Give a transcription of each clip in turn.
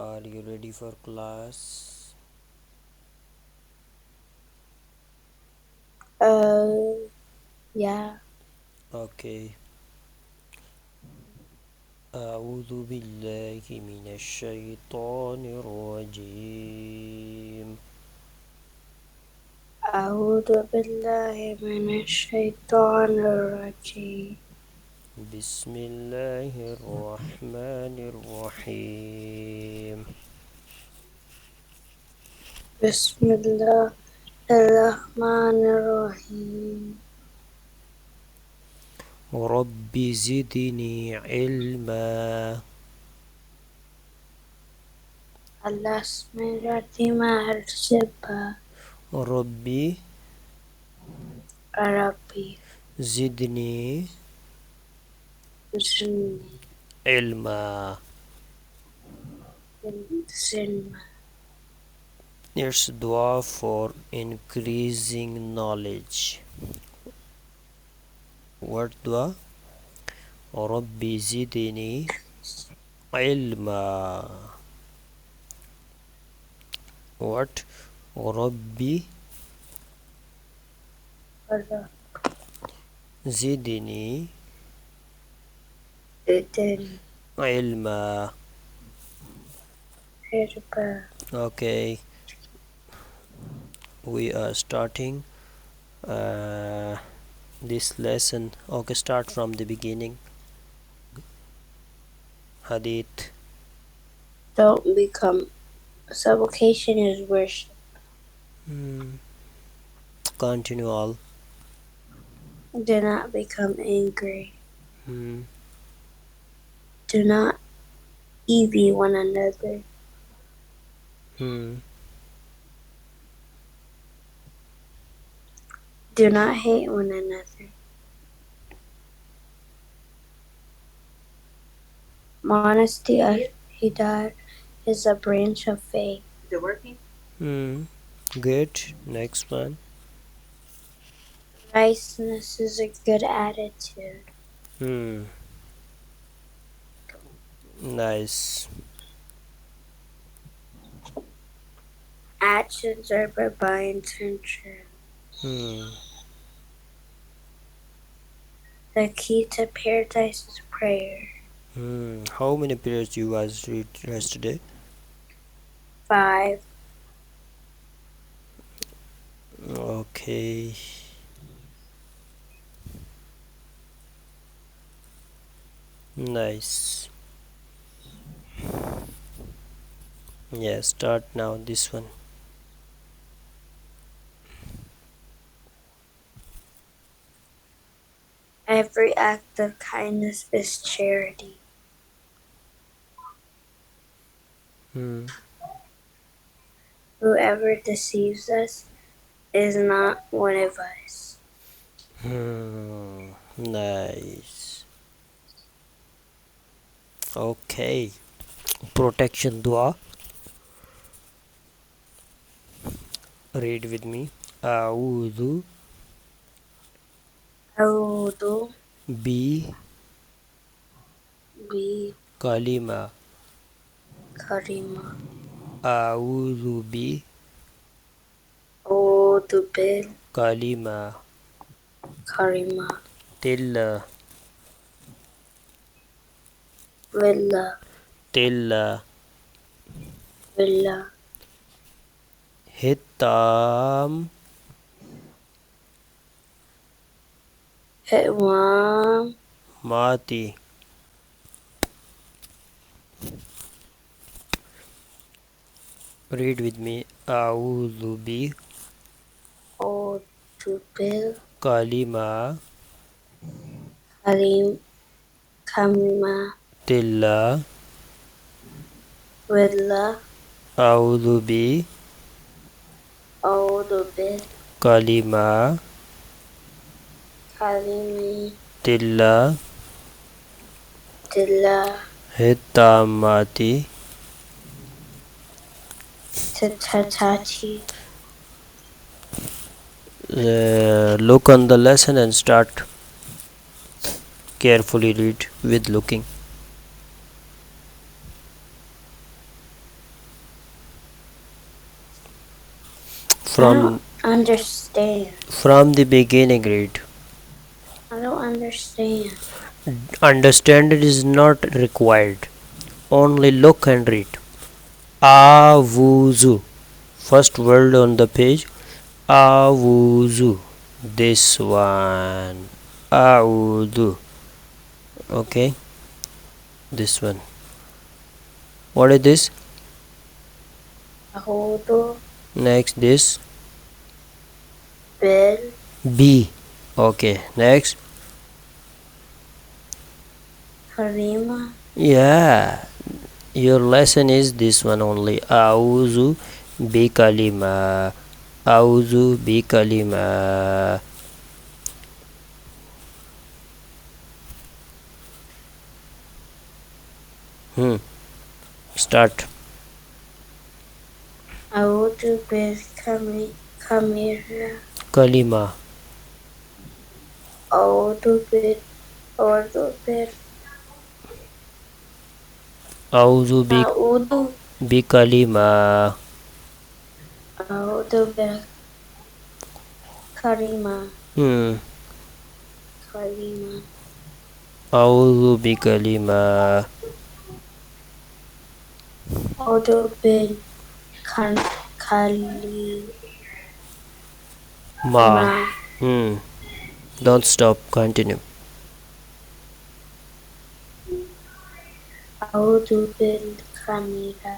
Are you ready for class? Yeah. Okay. أعوذ بالله من الشيطان الرجيم. أعوذ بالله من الشيطان الرجيم. بسم الله الرحمن الرحيم. بسم الله الرحمن الرحيم. رب زدني علما. Allah smirati maharjaba. ربي Rabbi زدني zidni علما. ilma. It's dua for increasing knowledge. What dua? ربي زدني علما. What? ربي Allah زدني zidni علما. ilma. Okay, we are starting this lesson. Okay, start from the beginning. Hadith. Don't become. Supplication is worship. Continue all. Do not become angry. Hmm. Do not envy one another. Hmm. Do not hate one another. Modesty of Hidayat is a branch of faith. Is it working? Good. Next one. Righteousness is a good attitude. Nice. Actions are by intention. The key to paradise is prayer. How many periods you guys read yesterday? 5. Okay. Nice. Yeah, start now this one. Every act of kindness is charity. Whoever deceives us is not one of us. Nice. Okay. Protection dua. Read with me. A'udhu A'udhu bi bi kalima. karima. A'udhu bi A'udhu bil kalima. karima. Tilla Billah tilla billah hittam hitwam mati. Read with me. A'udhu bi A'udhu bil kalima karima. tilla. Billah A'udhu bi A'udhu bil kalima karimi. tilla Dillah hittamati. tatati. Look on the lesson and start. Carefully read with looking. From understand. from the beginning read. I don't understand. Understand is not required. Only look and read. Awuzu. First word on the page. Awuzu. This one. Audu. Okay. This one. What is this? Ahudu. Next this. Bil. B. Okay. Next. Karima. Yeah. Your lesson is this one only. Auzu bi kalima. Auzu bi kalima. Start. Ahudu bil kamira. Kalima. Ahudu bil. Auzu Ahudu. bi kalima. Ahudu bil karima. Karima. Auzu bi kalima. Ahudu bil kali. Ma. Don't stop. Continue. Ahudu bil kamira.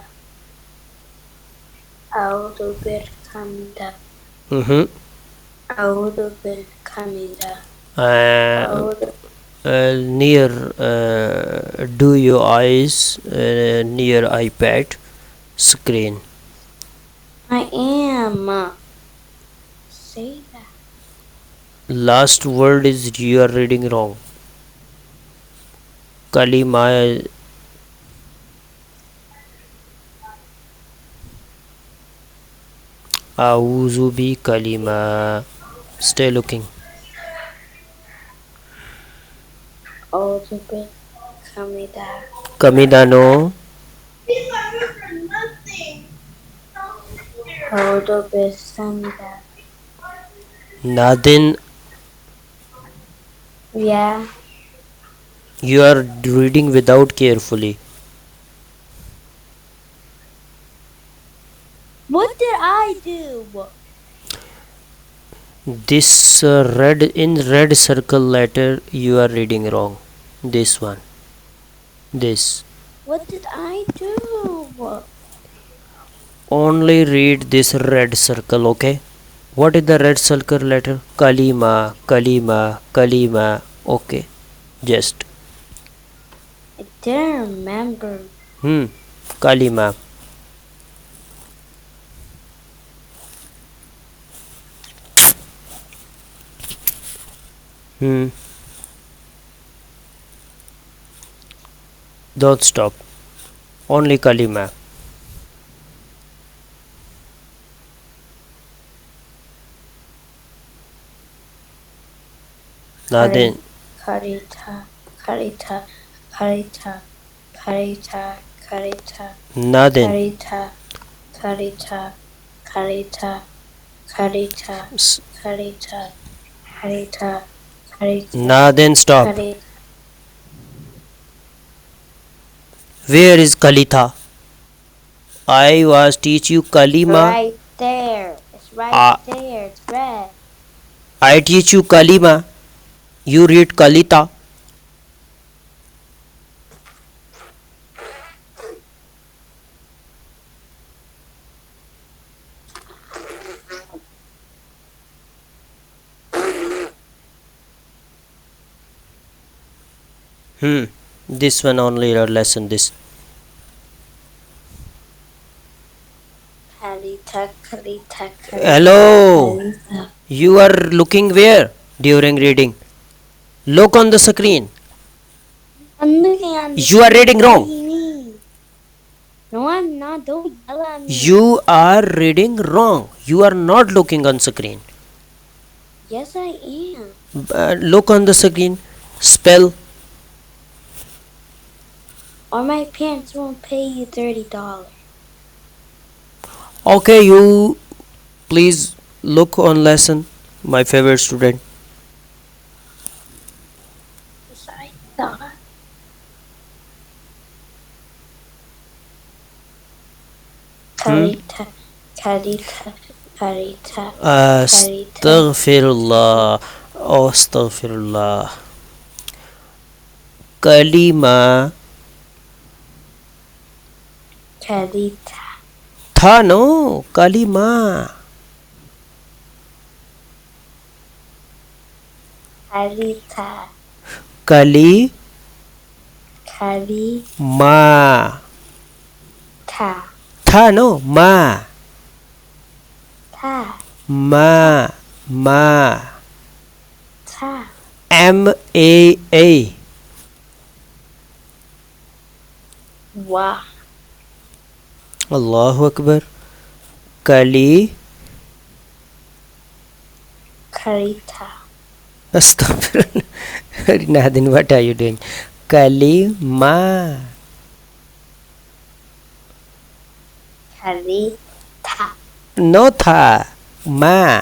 Ahudu bil kamira. Ahudu bil kamira. Near do your eyes near iPad screen. I am. Say that. Last word is you are reading wrong. Kalima. Auzu bi kalima. Stay looking. Ahudu bil kamira. Kamidano. Ahudu bil kamira. Nadin. Yeah. You are reading without carefully. What did I do? This red circle letter you are reading wrong. This one. This. What did I do? Only read this red circle, okay? What is the red circle letter? Kalima, kalima, kalima. Okay. Just. I didn't remember. Kalima. Don't stop. Only kalima. Nadin. Karita. Karita. Karita. Karita. Karita. Nadin. Karita. Karita. Karita. Karita. Karita. Karita. Karita. Nadin, stop. Karita. Where is Kalitha? I was teach you Kalima. Right there. It's right there. It's red. I teach you Kalima. You read Kalitha. This one only your lesson. This. Karita. Karita. Karita. Hello. Karita. You are looking where during reading? Look on the screen. I'm looking at You are reading wrong. No, I'm not. Don't yell at me. You are reading wrong. You are not looking on screen. Yes, I am. Look on the screen. Spell. Or my parents won't pay you $30. Okay, you Please look on lesson, my favorite student. I thought. Karita, karita, karita, karita, Astaghfirullah. Astaghfirullah. Kalima. karita, Tha no. Kalima. karita, Kali. kari, Ma. ta, Tha no. Ma. ta, Ma. Ma. ta, M-A-A. wa, Allahu Akbar. Kali. karita, Astaghfirullah. Nadin, what are you doing? Kalima. karita, No tha. Ma.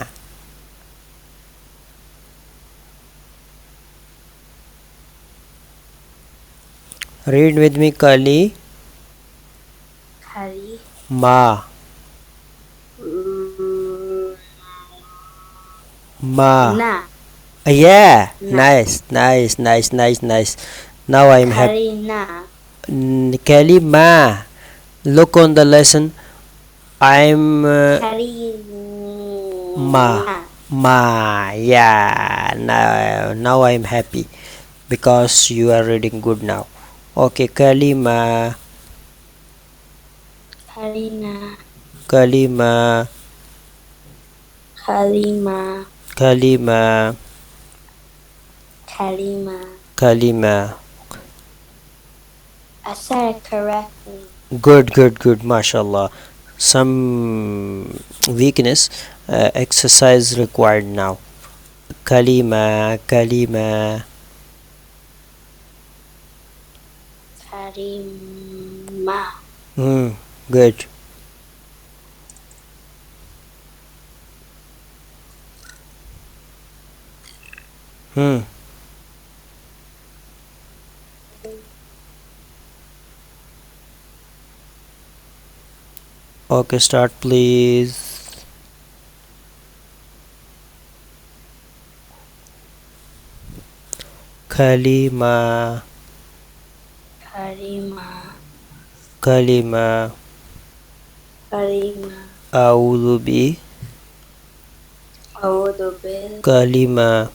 Read with me. Kali. kari, Ma. Ma. na, Yeah. Na. Nice. Now I'm happy. karina, Kalima. Look on the lesson. I'm karina, Ma. Yeah. Now I'm happy because you are reading good now. Okay. Kalima. karina, Kalima. kalima, Kalima. kalima. Kalima. I said it correctly. Good. Mashallah. Some weakness. Exercise required now. Kalima. Karima, Good. Okay, start please. Kalima. karima, Kalima. karima. A'udhu bi. A'udhu bil Kalima.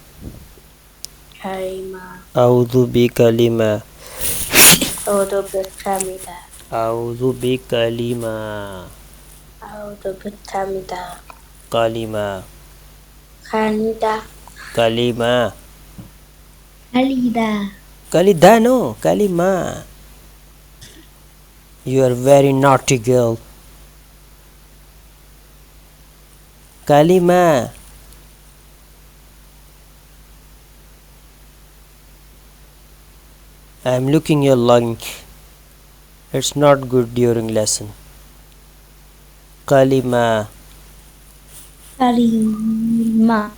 karima. A'udhu bi kalima. A'udhu bil kamida. A'udhu bi kalima. A'udhu bil kamida. Kalima. Kanida. Kalima. Kalida. Kalida no. Kalima. You are very naughty girl. Kalima. I am looking your logging. It's not good during lesson. Kalima. Karima.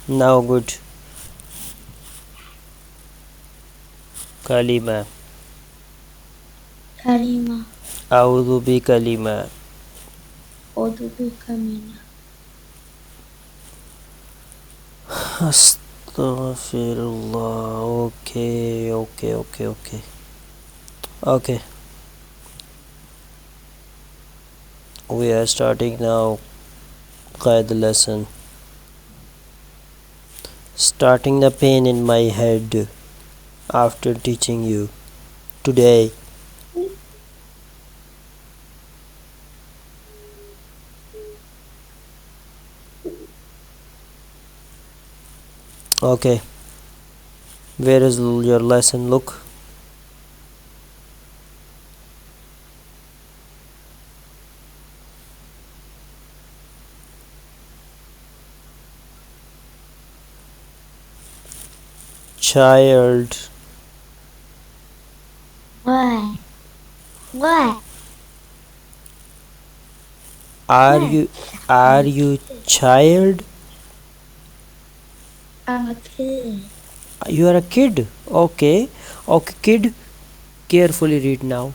Now good. Kalima. Karima. A'udhu bi kalima. A'udhu bil kamida. Astaghfirullah. Okay. We are starting now. Qaid lesson. Starting the pain in my head after teaching you today. Okay. Where is your lesson? Look. Child. What? Are you child? I'm a kid. You are a kid. Okay. Okay, kid. Carefully read now.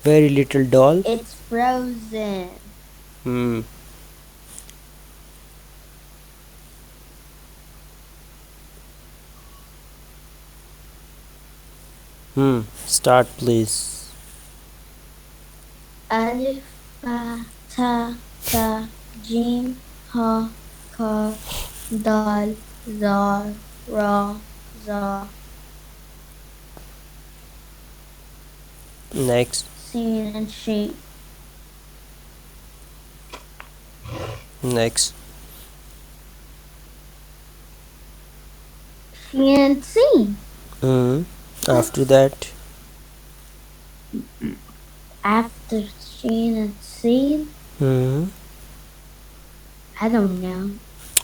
Very little doll. It's frozen. Hmm. Start, please. Alif, ba, ta, ta, jim, ha, ka, dal, zal, ra, za, Next. sin and shin. Next. Shin and sin. After that. After shin and sin, I don't know.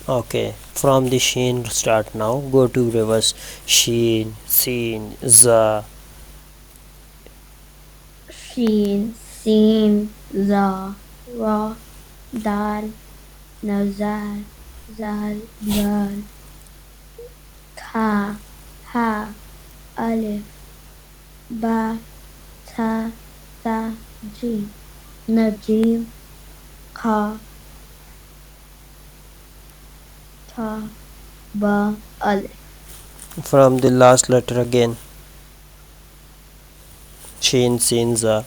Okay. From the sheen start now. Go to reverse. Sheen, seen, za. Shin, sin, za, ra, dal, nazal, zal, zal, ka, ha, alif, ba, ta, ta, jim, najim, ka, ta, ba, alif. From the last letter again. Sheen, seen, za.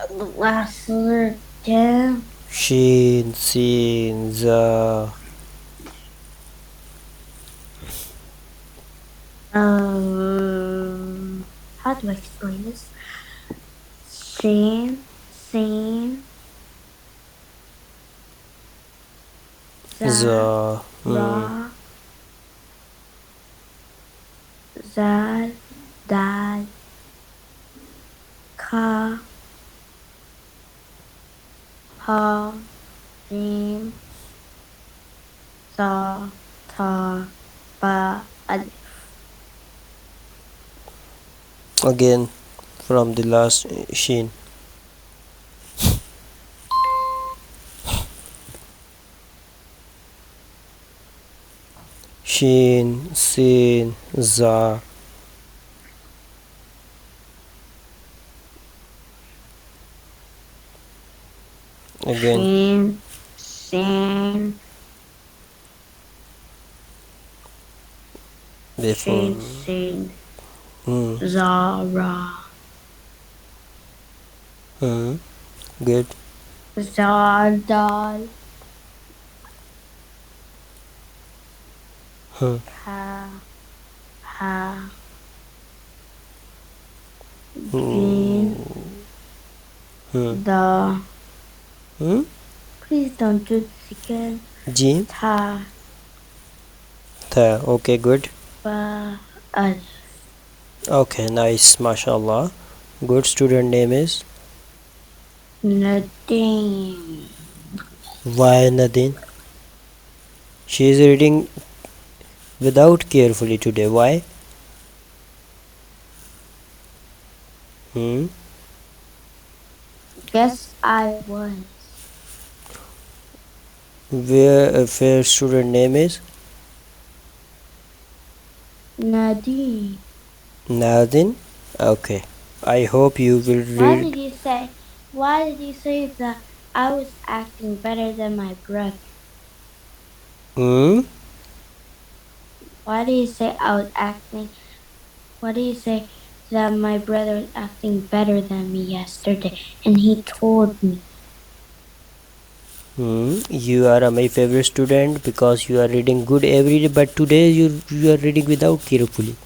The last letter again. Sheen, seen, za. How do I explain this? Shin, sin, Za. ra, zal, dal, ka, ha, jim, za, ta, ba, alif. Again from the last sheen. Sheen, seen, za. Again. Shin, sin, Before. shin, sin, za, ra, Good. za, dal, ka, ha, jim, da. Please don't do this again. Jim. Ta, Tha. Okay, good. ba, alif. Okay, nice. MashaAllah. Good student name is? Nadine. Why Nadine? She is reading without carefully today. Why? Yes, I was. Where fair student name is? Nadine. Nadine. Okay. I hope you will Why read. did you say that I was acting better than my brother? Why do you say that my brother was acting better than me yesterday and he told me? You are my favorite student because you are reading good every day, but today you are reading without carefully.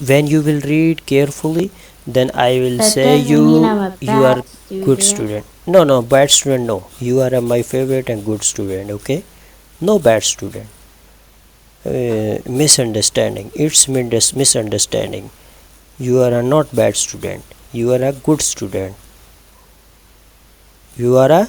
When you will read carefully, then I will That say doesn't you mean I'm a you are bad good student. student. No, bad student no. You are my favorite and good student, okay? No bad student. Misunderstanding. It's misunderstanding. You are not bad student. You are a good student. You are a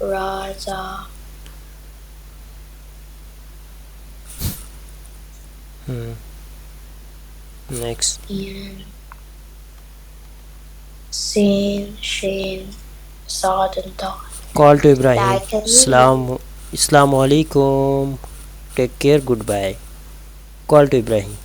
Ra, Za, Next. Yin, Sin, Shin, Sad, and Dal. Call to Ibrahim. Like and Assalamu alaikum. Take care. Goodbye. Call to Ibrahim.